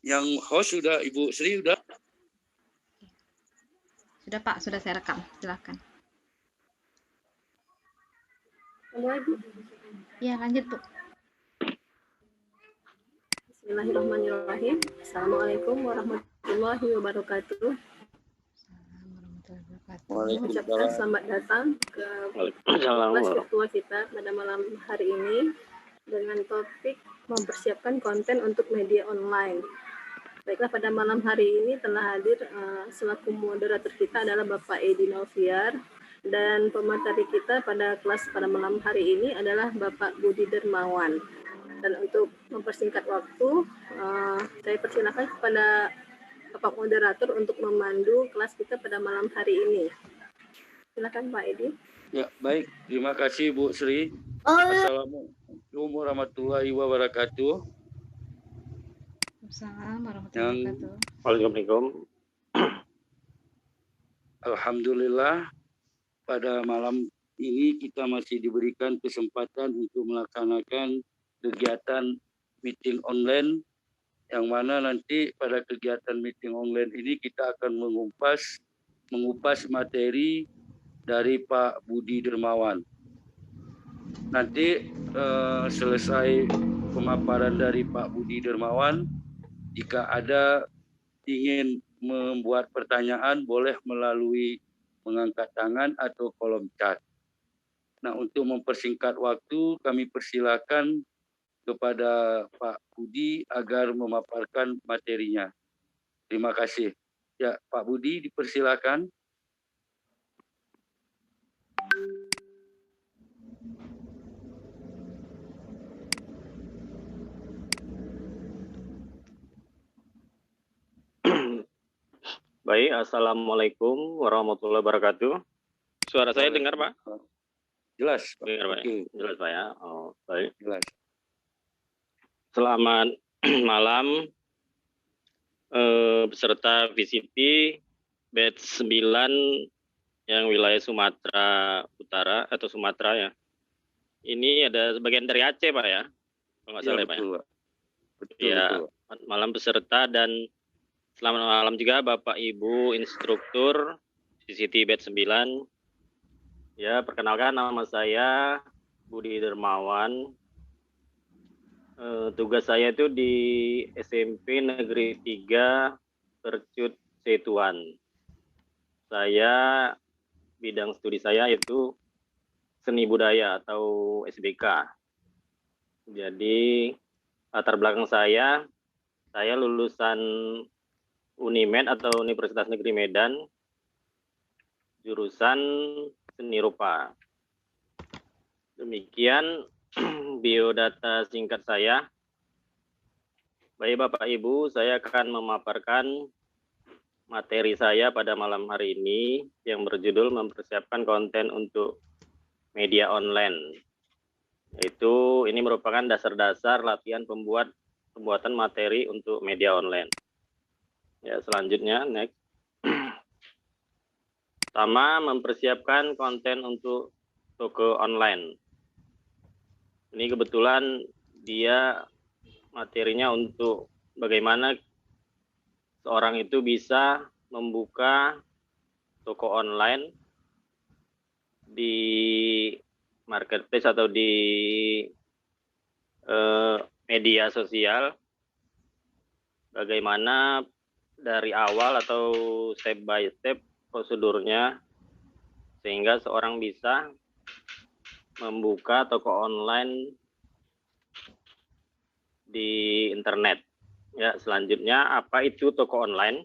Yang host sudah Ibu Sri sudah? Sudah Pak, sudah saya rekam. Silakan. Ya, lanjut Bu. Bismillahirrahmanirrahim. Assalamualaikum warahmatullahi wabarakatuh. Mengucapkan selamat datang ke kelas virtual kita pada malam hari ini dengan topik mempersiapkan konten untuk media online. Baiklah, pada malam hari ini telah hadir selaku moderator kita adalah Bapak Edi Noviar, dan pemateri kita pada kelas pada malam hari ini adalah Bapak Budi Dermawan. Dan untuk mempersingkat waktu, saya persilakan kepada Bapak moderator untuk memandu kelas kita pada malam hari ini. Silakan Pak Edi. Ya, baik. Terima kasih Bu Sri. Assalamualaikum warahmatullahi wabarakatuh. Assalamualaikum warahmatullahi wabarakatuh. Waalaikumsalam. Alhamdulillah, pada malam ini kita masih diberikan kesempatan untuk melaksanakan kegiatan meeting online, yang mana nanti pada kegiatan meeting online ini kita akan mengupas materi dari Pak Budi Dermawan. Nanti selesai pemaparan dari Pak Budi Dermawan, jika ada ingin membuat pertanyaan boleh melalui mengangkat tangan atau kolom chat. Nah, untuk mempersingkat waktu, kami persilakan kepada Pak Budi agar memaparkan materinya. Terima kasih. Ya, Pak Budi dipersilakan. Baik, Assalamualaikum warahmatullahi wabarakatuh. Suara saya dengar, Pak? Jelas, Pak. Dengar, Pak. Oke. Jelas, Pak ya. Oh, baik. Jelas. Selamat malam peserta VCT batch 9 yang wilayah Sumatera Utara atau Sumatera ya. Ini ada sebagian dari Aceh, Pak ya. Kalau nggak salah ya, Pak. Betul, ya. betul. Malam peserta dan selamat malam juga Bapak Ibu instruktur VCT batch 9. Ya, perkenalkan nama saya Budi Dermawan. Tugas saya itu di SMP Negeri 3 Percut Setuan. Saya bidang studi saya itu seni budaya atau SBK. Jadi latar belakang saya lulusan Unimed atau Universitas Negeri Medan, jurusan seni rupa. Demikian biodata singkat saya. Baik Bapak Ibu, saya akan memaparkan materi saya pada malam hari ini yang berjudul mempersiapkan konten untuk media online. Yaitu ini merupakan dasar-dasar latihan pembuatan materi untuk media online. Ya, selanjutnya next. Pertama, mempersiapkan konten untuk toko online. Ini kebetulan dia materinya untuk bagaimana seorang itu bisa membuka toko online di marketplace atau di media sosial. Bagaimana dari awal atau step by step prosedurnya sehingga seorang bisa membuka toko online di internet. Ya, selanjutnya apa itu toko online?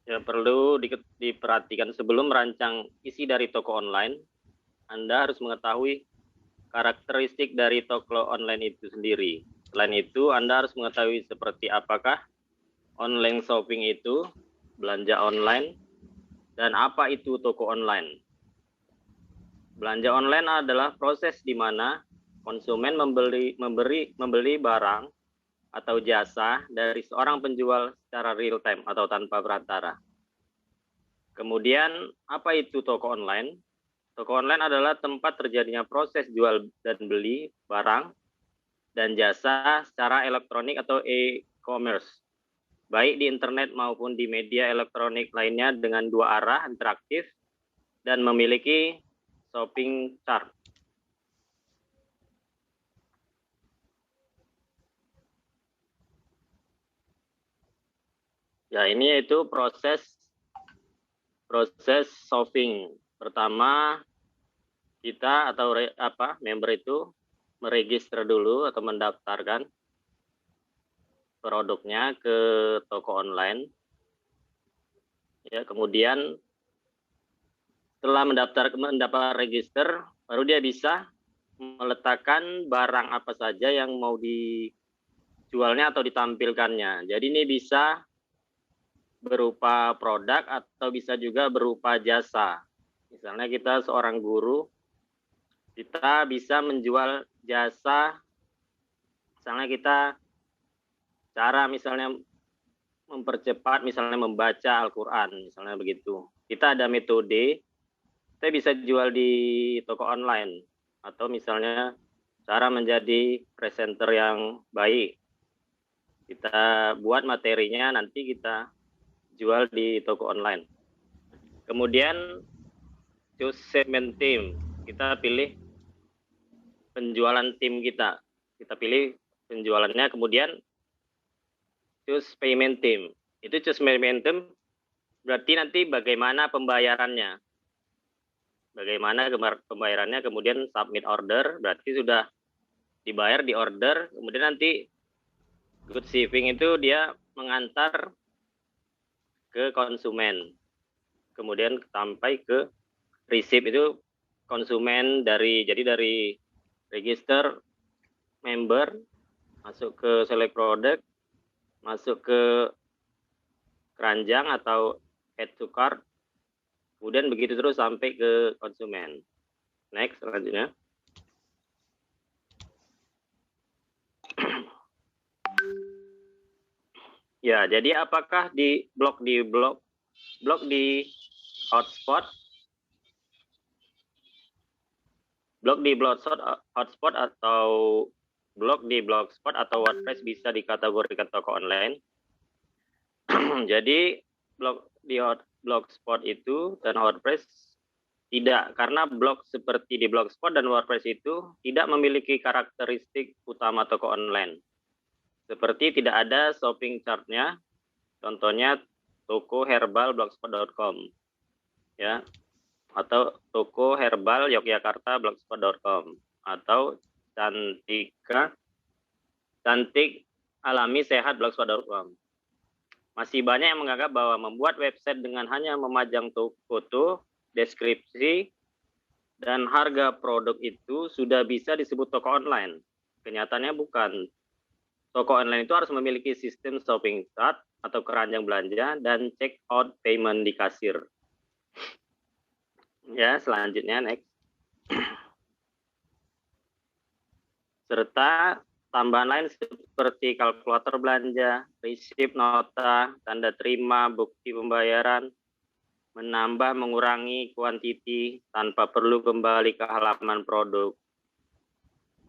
Ya, perlu diperhatikan sebelum merancang isi dari toko online, Anda harus mengetahui karakteristik dari toko online itu sendiri. Selain itu, Anda harus mengetahui seperti apakah online shopping itu, belanja online, dan apa itu toko online. Belanja online adalah proses di mana konsumen membeli barang atau jasa dari seorang penjual secara real time atau tanpa perantara. Kemudian, apa itu toko online? Toko online adalah tempat terjadinya proses jual dan beli barang dan jasa secara elektronik atau e-commerce, baik di internet maupun di media elektronik lainnya dengan dua arah interaktif dan memiliki shopping cart. Ya, ini yaitu proses shopping. Pertama, kita atau member itu meregister dulu atau mendaftarkan produknya ke toko online. Ya, kemudian setelah mendapat register, baru dia bisa meletakkan barang apa saja yang mau dijualnya atau ditampilkannya. Jadi ini bisa berupa produk atau bisa juga berupa jasa. Misalnya kita seorang guru, kita bisa menjual jasa, misalnya kita cara misalnya mempercepat, misalnya membaca Al-Quran, misalnya begitu. Kita ada metode, kita bisa jual di toko online, atau misalnya cara menjadi presenter yang baik. Kita buat materinya, nanti kita jual di toko online. Kemudian choose segment team, kita pilih penjualan tim kita. Kita pilih penjualannya, kemudian choose payment team. Itu choose payment team berarti nanti bagaimana pembayarannya. Bagaimana pembayarannya, kemudian submit order, berarti sudah dibayar di order, kemudian nanti good shipping itu dia mengantar ke konsumen. Kemudian sampai ke receipt itu konsumen dari register member, masuk ke select product, masuk ke keranjang atau add to cart, kemudian begitu terus sampai ke konsumen. Next, selanjutnya. Ya, jadi apakah di blog di hotspot, hotspot atau blog di blogspot atau WordPress bisa dikategorikan toko online? Jadi blog di blogspot itu dan WordPress tidak, karena blog seperti di blogspot dan WordPress itu tidak memiliki karakteristik utama toko online. Seperti tidak ada shopping chart-nya, contohnya toko herbal blogspot.com, ya, atau toko herbal Yogyakarta blogspot.com, atau cantik alami sehat blogspot.com. Masih banyak yang menganggap bahwa membuat website dengan hanya memajang foto, deskripsi, dan harga produk itu sudah bisa disebut toko online. Kenyataannya bukan. Toko online itu harus memiliki sistem shopping cart atau keranjang belanja dan check out payment di kasir. Ya, selanjutnya next. Serta tambahan lain seperti kalkulator belanja, resip, nota, tanda terima, bukti pembayaran, menambah, mengurangi kuantiti tanpa perlu kembali ke halaman produk,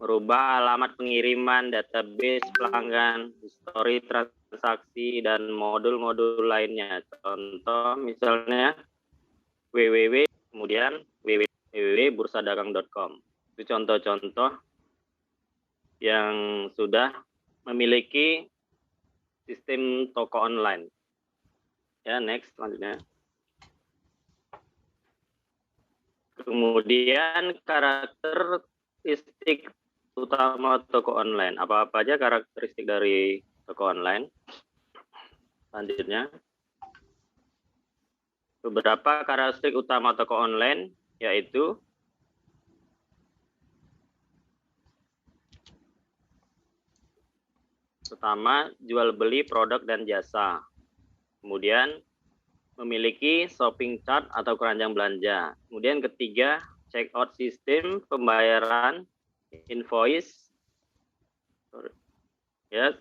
merubah alamat pengiriman, database pelanggan, histori transaksi, dan modul-modul lainnya. Contoh misalnya www, kemudian www.bursadagang.com. Itu contoh-contoh yang sudah memiliki sistem toko online. Ya, next, selanjutnya. Kemudian karakteristik utama toko online. Apa-apa aja karakteristik dari toko online. Selanjutnya. Beberapa karakteristik utama toko online yaitu pertama, jual beli produk dan jasa. Kemudian memiliki shopping cart atau keranjang belanja. Kemudian ketiga, check out sistem pembayaran, invoice, ya,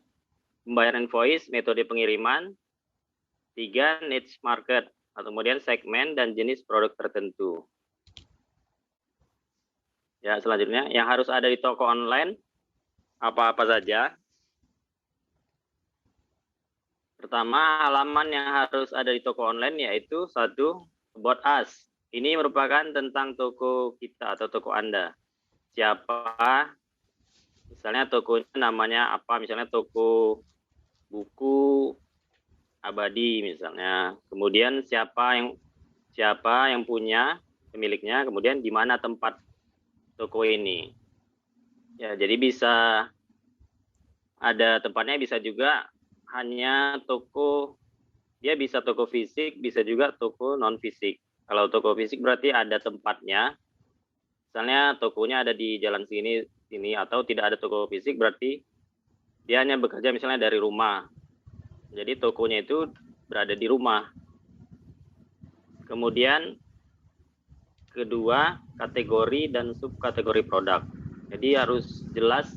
pembayaran invoice, metode pengiriman. Tiga, niche market, atau kemudian segmen dan jenis produk tertentu. Ya, selanjutnya yang harus ada di toko online apa-apa saja. Pertama, halaman yang harus ada di toko online yaitu satu, About Us. Ini merupakan tentang toko kita atau toko Anda. Siapa, misalnya tokonya namanya apa, misalnya toko buku abadi misalnya. Kemudian siapa yang punya pemiliknya, kemudian di mana tempat toko ini. Ya, jadi bisa ada tempatnya, bisa juga hanya toko, dia bisa toko fisik, bisa juga toko non fisik. Kalau toko fisik berarti ada tempatnya. Misalnya tokonya ada di jalan sini atau tidak ada toko fisik berarti dia hanya bekerja misalnya dari rumah. Jadi tokonya itu berada di rumah. Kemudian kedua, kategori dan subkategori produk. Jadi harus jelas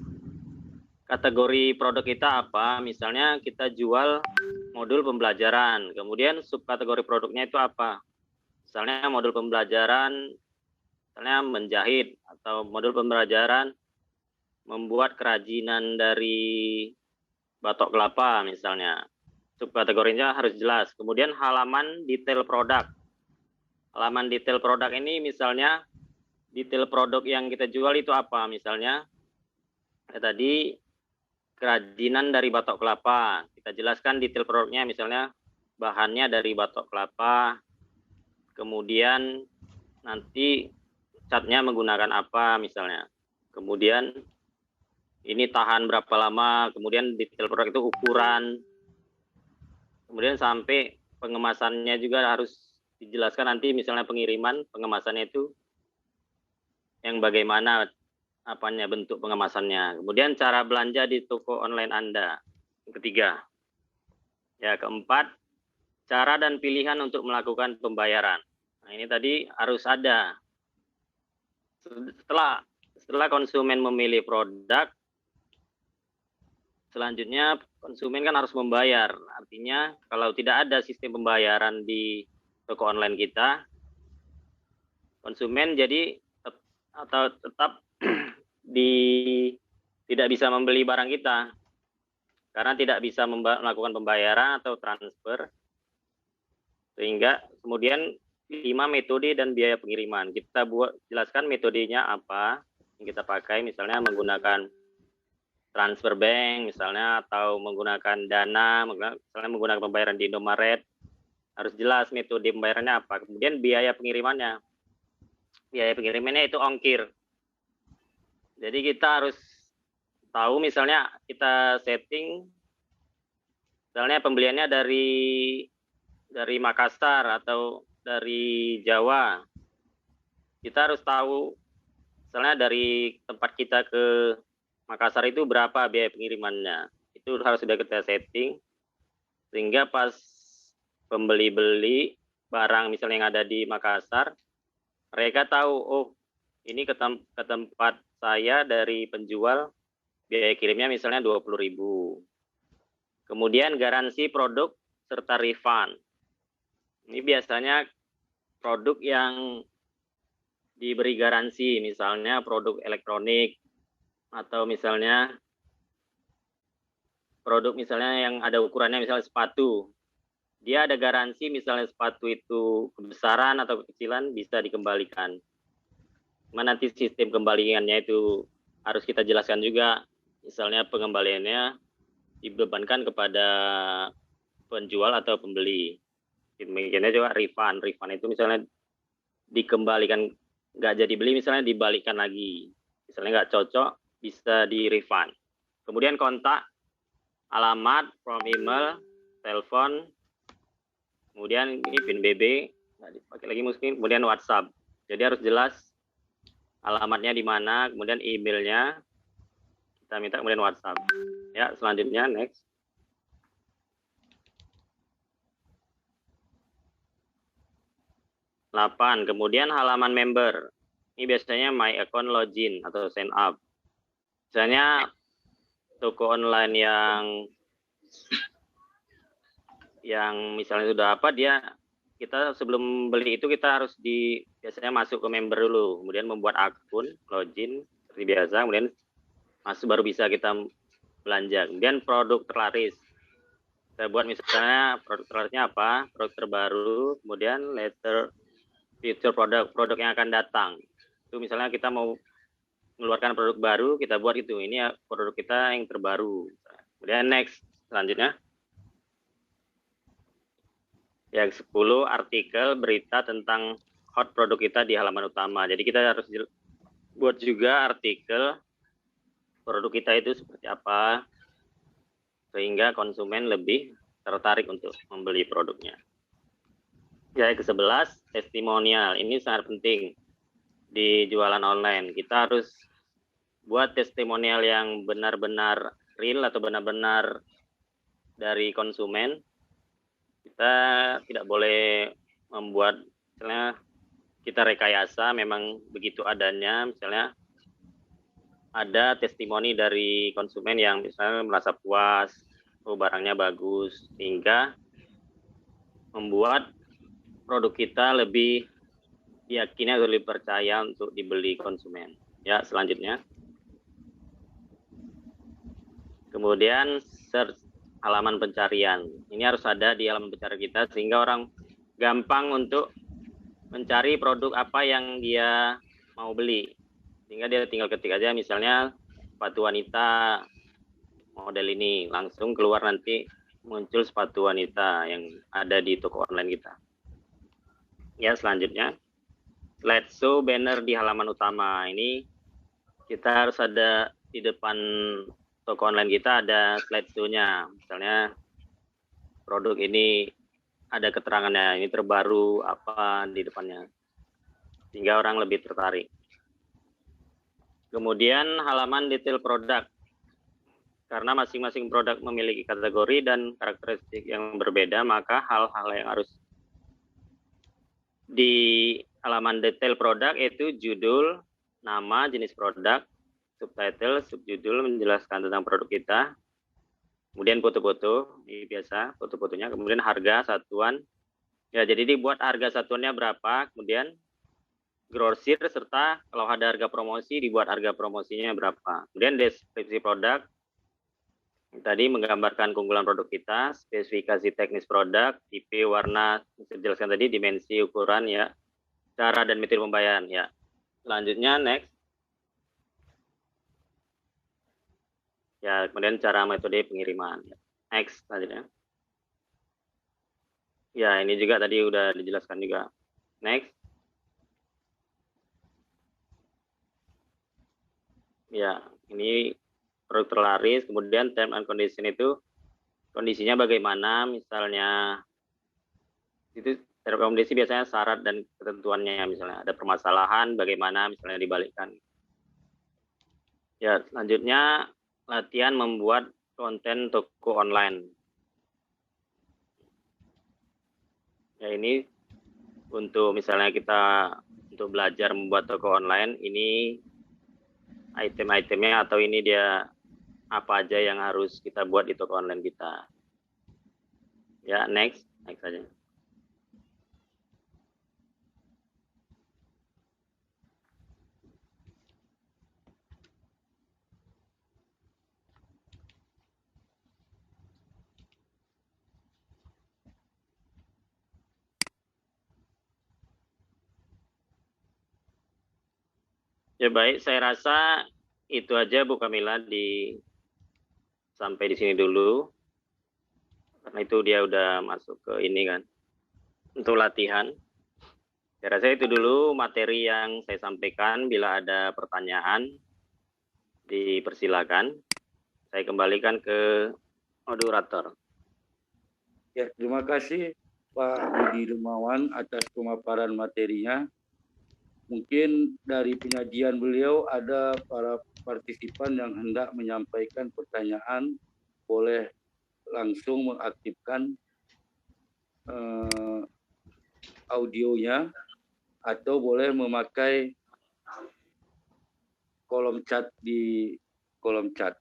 kategori produk kita apa. Misalnya kita jual modul pembelajaran, kemudian subkategori produknya itu apa. Misalnya modul pembelajaran, misalnya menjahit, atau modul pembelajaran membuat kerajinan dari batok kelapa misalnya. Subkategorinya harus jelas. Kemudian halaman detail produk. Halaman detail produk ini misalnya detail produk yang kita jual itu apa. Misalnya tadi kerajinan dari batok kelapa. Kita jelaskan detail produknya, misalnya bahannya dari batok kelapa. Kemudian nanti catnya menggunakan apa misalnya. Kemudian ini tahan berapa lama. Kemudian detail produk itu ukuran. Kemudian sampai pengemasannya juga harus dijelaskan nanti, misalnya pengiriman, pengemasannya itu yang bagaimana apanya bentuk pengemasannya. Kemudian cara belanja di toko online Anda. Yang ketiga. Ya, keempat, cara dan pilihan untuk melakukan pembayaran. Nah, ini tadi harus ada. Setelah konsumen memilih produk, selanjutnya konsumen kan harus membayar. Artinya kalau tidak ada sistem pembayaran di toko online kita, konsumen jadi tetap tidak bisa membeli barang kita karena tidak bisa melakukan pembayaran atau transfer. Sehingga kemudian 5 metode dan biaya pengiriman. Kita jelaskan metodenya apa yang kita pakai, misalnya menggunakan transfer bank misalnya, atau menggunakan dana, misalnya menggunakan pembayaran di Indomaret. Harus jelas metode pembayarannya apa. Kemudian biaya pengirimannya. Biaya pengirimannya itu ongkir. Jadi kita harus tahu, misalnya kita setting, misalnya pembeliannya dari Makassar atau dari Jawa. Kita harus tahu, misalnya dari tempat kita ke Makassar itu berapa biaya pengirimannya. Itu harus sudah kita setting, sehingga pas pembeli barang misalnya yang ada di Makassar, mereka tahu, oh ini ke tempat saya dari penjual biaya kirimnya misalnya 20.000. Kemudian garansi produk serta refund. Ini biasanya produk yang diberi garansi, misalnya produk elektronik, atau misalnya produk misalnya yang ada ukurannya, misalnya sepatu. Dia ada garansi, misalnya sepatu itu kebesaran atau kekecilan bisa dikembalikan. Cuma nanti sistem kembaliannya itu harus kita jelaskan juga. Misalnya pengembaliannya dibebankan kepada penjual atau pembeli. Demikiannya juga refund. Refund itu misalnya dikembalikan, nggak jadi beli, misalnya dibalikan lagi. Misalnya nggak cocok, bisa di refund. Kemudian kontak, alamat, from email, telepon, kemudian ini PIN BB, nggak dipakai lagi mungkin, kemudian WhatsApp. Jadi harus jelas alamatnya di mana, kemudian emailnya, kita minta kemudian WhatsApp. Ya, selanjutnya next. Kemudian halaman member. Ini biasanya my account login atau sign up. Misalnya toko online yang misalnya sudah apa, dia kita sebelum beli itu kita harus biasanya masuk ke member dulu, kemudian membuat akun, login seperti biasa, kemudian masuk baru bisa kita belanja. Kemudian produk terlaris. Kita buat misalnya produk terlarisnya apa, produk terbaru, kemudian later future produk yang akan datang. Itu misalnya kita mau mengeluarkan produk baru, kita buat itu. Ini ya produk kita yang terbaru. Kemudian next, selanjutnya. Yang 10, artikel berita tentang hot produk kita di halaman utama. Jadi kita harus buat juga artikel produk kita itu seperti apa, sehingga konsumen lebih tertarik untuk membeli produknya. Yang ke-11, testimonial. Ini sangat penting di jualan online. Kita harus buat testimonial yang benar-benar real atau benar-benar dari konsumen. Kita tidak boleh membuat, misalnya kita rekayasa, memang begitu adanya, misalnya ada testimoni dari konsumen yang misalnya merasa puas, oh barangnya bagus, sehingga membuat produk kita lebih diyakini atau lebih percaya untuk dibeli konsumen. Ya, selanjutnya. Kemudian search, halaman pencarian. Ini harus ada di halaman pencarian kita sehingga orang gampang untuk mencari produk apa yang dia mau beli. Sehingga dia tinggal ketik aja misalnya sepatu wanita model ini, langsung keluar nanti muncul sepatu wanita yang ada di toko online kita. Ya, selanjutnya. Slideshow banner di halaman utama. Ini kita harus ada di depan toko online kita ada slideshow-nya. Misalnya produk ini ada keterangannya, ini terbaru apa di depannya. Sehingga orang lebih tertarik. Kemudian halaman detail produk. Karena masing-masing produk memiliki kategori dan karakteristik yang berbeda, maka hal-hal yang harus di halaman detail produk itu judul, nama, jenis produk, subtitle, subjudul menjelaskan tentang produk kita, kemudian foto-foto, ini biasa foto-fotonya, kemudian harga satuan, ya jadi dibuat harga satuannya berapa, kemudian grosir serta kalau ada harga promosi dibuat harga promosinya berapa, kemudian deskripsi produk, tadi menggambarkan keunggulan produk kita, spesifikasi teknis produk, tipe, warna, dijelaskan tadi, dimensi, ukuran, ya, cara dan metode pembayaran, ya. Selanjutnya next. Ya, kemudian cara metode pengiriman. Next, selanjutnya. Ya, ini juga tadi udah dijelaskan juga. Next. Ya, ini produk terlaris, kemudian term and condition itu kondisinya bagaimana, misalnya itu term and condition biasanya syarat dan ketentuannya, misalnya ada permasalahan, bagaimana misalnya dibalikkan. Ya, selanjutnya latihan membuat konten toko online. Ya, ini untuk misalnya kita untuk belajar membuat toko online, ini item-itemnya atau ini dia apa aja yang harus kita buat di toko online kita. Ya, next saja. Ya baik, saya rasa itu aja Bu Kamila sampai di sini dulu. Karena itu dia udah masuk ke ini kan. Untuk latihan. Saya rasa itu dulu materi yang saya sampaikan. Bila ada pertanyaan, dipersilakan. Saya kembalikan ke moderator. Ya, terima kasih Pak Budi Dermawan atas pemaparan materinya. Mungkin dari penyajian beliau ada para partisipan yang hendak menyampaikan pertanyaan, boleh langsung mengaktifkan audionya atau boleh memakai kolom chat di kolom chat.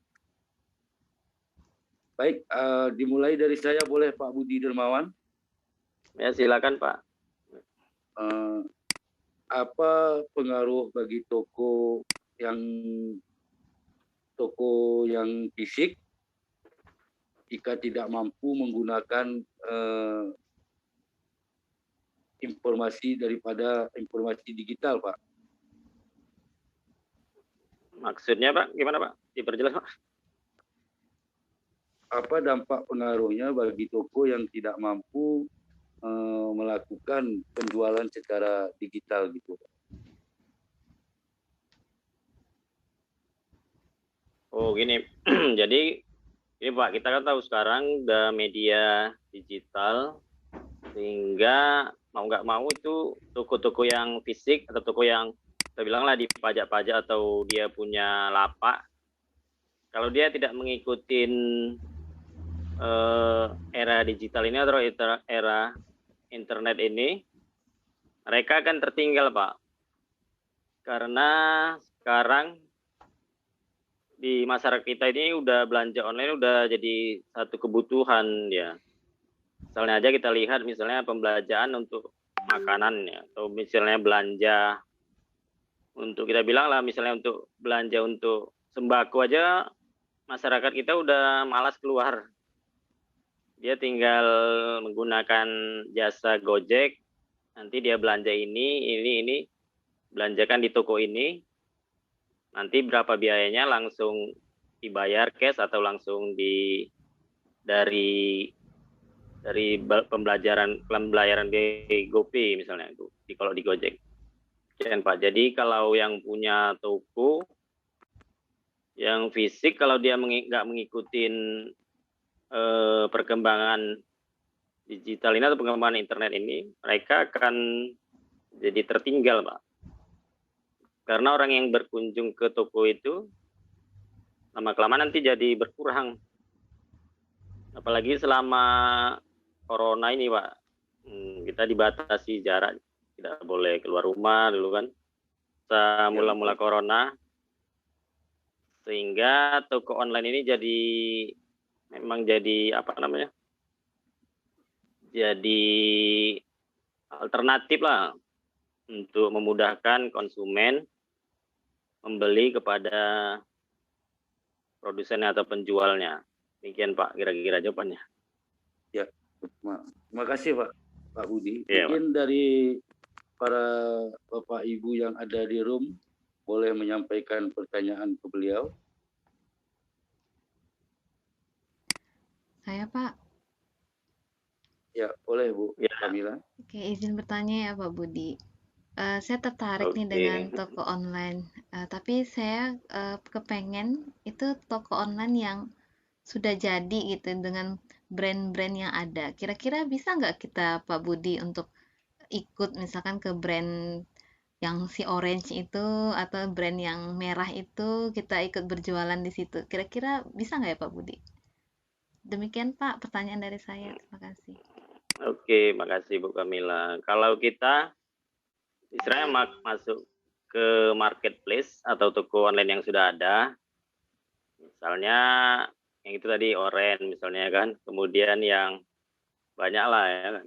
Baik, dimulai dari saya boleh Pak Budi Dermawan. Ya, silakan Pak. apa pengaruh bagi toko yang fisik jika tidak mampu menggunakan informasi daripada informasi digital, Pak? Maksudnya, Pak, gimana, Pak? Diperjelas, Pak. Apa dampak pengaruhnya bagi toko yang tidak mampu melakukan penjualan secara digital gitu? Oh, gini. Jadi, ini Pak, kita kan tahu sekarang udah media digital, sehingga mau nggak mau itu toko-toko yang fisik atau toko yang kita bilang lah di pajak-pajak atau dia punya lapak, kalau dia tidak mengikuti era digital ini atau era internet ini, mereka akan tertinggal, Pak. Karena sekarang di masyarakat kita ini udah belanja online udah jadi satu kebutuhan ya. Misalnya aja kita lihat misalnya pembelanjaan untuk makanan ya, atau misalnya belanja untuk kita bilang lah misalnya untuk belanja untuk sembako aja masyarakat kita udah malas keluar. Dia tinggal menggunakan jasa Gojek, nanti dia belanja ini belanjakan di toko ini, nanti berapa biayanya langsung dibayar cash atau langsung dari pembayaran di GoPay misalnya itu kalau di Gojek. Kan, Pak. Jadi kalau yang punya toko yang fisik, kalau dia nggak mengikuti perkembangan digital ini atau perkembangan internet ini, mereka akan jadi tertinggal, Pak. Karena orang yang berkunjung ke toko itu lama-kelamaan nanti jadi berkurang. Apalagi selama corona ini, Pak, kita dibatasi jarak, tidak boleh keluar rumah dulu kan. Mula-mula corona, sehingga toko online ini memang jadi apa namanya? Jadi alternatif lah untuk memudahkan konsumen membeli kepada produsennya atau penjualnya. Demikian, Pak, kira-kira jawabannya. Ya, terima kasih Pak Budi. Ya, mungkin Pak, dari para Bapak Ibu yang ada di room boleh menyampaikan pertanyaan ke beliau. Saya, Pak. Ya, boleh Bu Kamila. Oke, izin bertanya ya Pak Budi. Saya tertarik nih dengan toko online, tapi saya kepengen itu toko online yang sudah jadi gitu dengan brand-brand yang ada. Kira-kira bisa nggak kita Pak Budi untuk ikut misalkan ke brand yang si orange itu atau brand yang merah itu, kita ikut berjualan di situ. Kira-kira bisa nggak ya Pak Budi? Demikian Pak pertanyaan dari saya. Terima kasih. Oke, makasih Bu Kamila. Kalau kita istilahnya masuk ke marketplace atau toko online yang sudah ada, misalnya yang itu tadi orange misalnya kan, kemudian yang banyak lah ya kan.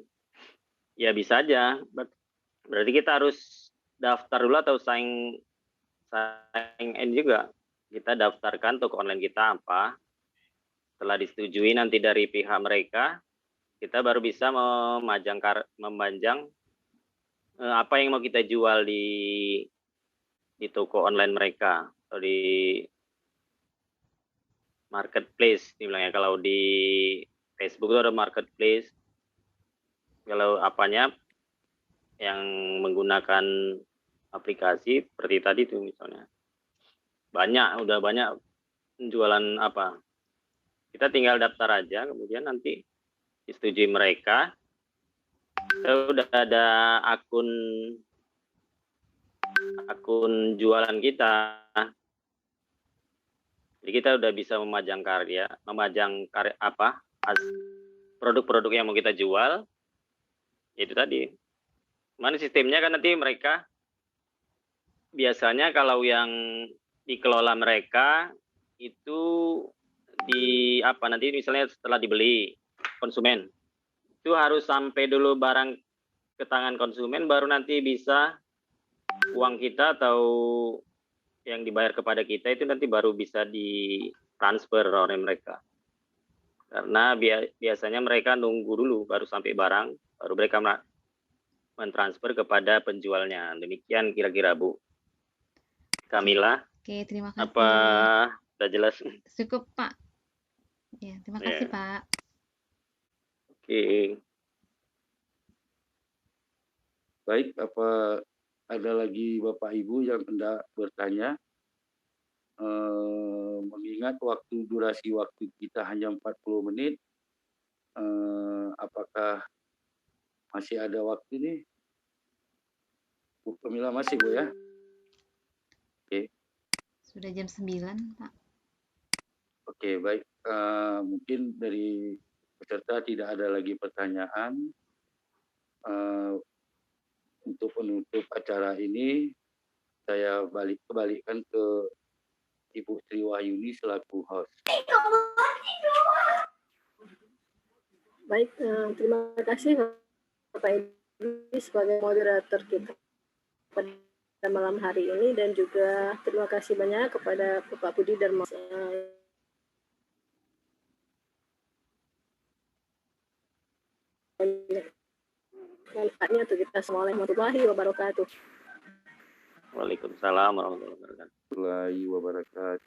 Ya bisa aja, berarti kita harus daftar dulu atau sign in juga. Kita daftarkan toko online kita apa, setelah disetujui nanti dari pihak mereka, kita baru bisa memanjang apa yang mau kita jual di toko online mereka atau di marketplace dibilangnya. Kalau di Facebook itu ada marketplace, kalau apanya yang menggunakan aplikasi seperti tadi itu misalnya udah banyak penjualan apa, kita tinggal daftar aja, kemudian nanti disetujui mereka, udah ada akun jualan kita, jadi kita udah bisa memajang produk-produk yang mau kita jual. Itu tadi, mana sistemnya kan nanti mereka biasanya kalau yang dikelola mereka itu nanti misalnya setelah dibeli konsumen itu harus sampai dulu barang ke tangan konsumen, baru nanti bisa uang kita atau yang dibayar kepada kita itu nanti baru bisa ditransfer oleh mereka. Karena biasanya mereka nunggu dulu baru sampai barang, baru mereka mentransfer kepada penjualnya. Demikian kira-kira Bu Kamila. Oke, terima kasih. Apa sudah jelas? Cukup, Pak. Ya, terima kasih, Pak. Oke. Baik, apa ada lagi Bapak Ibu yang hendak bertanya? Mengingat durasi waktu kita hanya 40 menit, apakah masih ada waktu nih? Bu Kamila masih, Bu ya? Oke. Sudah jam 9, Pak. Oke, baik. Mungkin dari peserta tidak ada lagi pertanyaan. Untuk penutup acara ini, saya kembalikan ke Ibu Sri Wahyuni selaku host. Baik, terima kasih Bapak Edi sebagai moderator kita pada malam hari ini, dan juga terima kasih banyak kepada Bapak Budi dan Mas manfaatnya untuk kita semua. Warahmatullahi wabarakatuh. Waalaikumsalam warahmatullahi wabarakatuh. Warahmatullahi wabarakatuh.